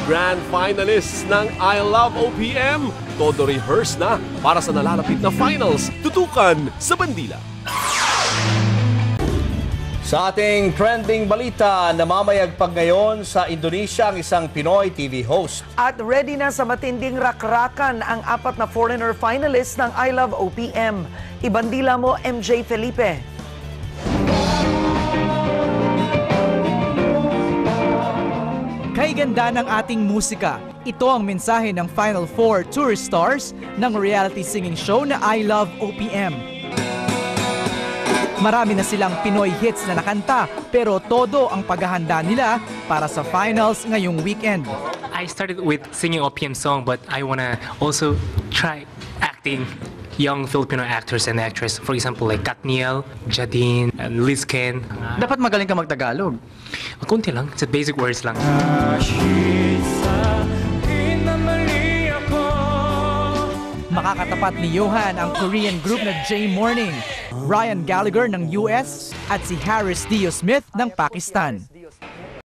grand finalists ng I Love OPM. Todo rehearse na para sa nalalapit na finals. Tutukan sa bandila. Sa ating trending balita, namamayagpag ngayon sa Indonesia ang isang Pinoy TV host. At ready na sa matinding rakrakan ang 4 na foreigner finalists ng I Love OPM. Ibandila mo, MJ Felipe. Kay ganda ng ating musika, ito ang mensahe ng Final Four tourist stars ng reality singing show na I Love OPM. Marami na silang Pinoy hits na nakanta pero todo ang paghahanda nila para sa finals ngayong weekend. I started with singing OPM song but I wanna also try acting young Filipino actors and actresses. For example, like Katniel, Jadine, and Liz Ken. Dapat magaling ka mag-Tagalog. Kunti lang, it's basic words lang. Makakatapat ni Johan ang Korean group na J Morning, Ryan Gallagher ng US at si Harris Dio Smith ng Pakistan.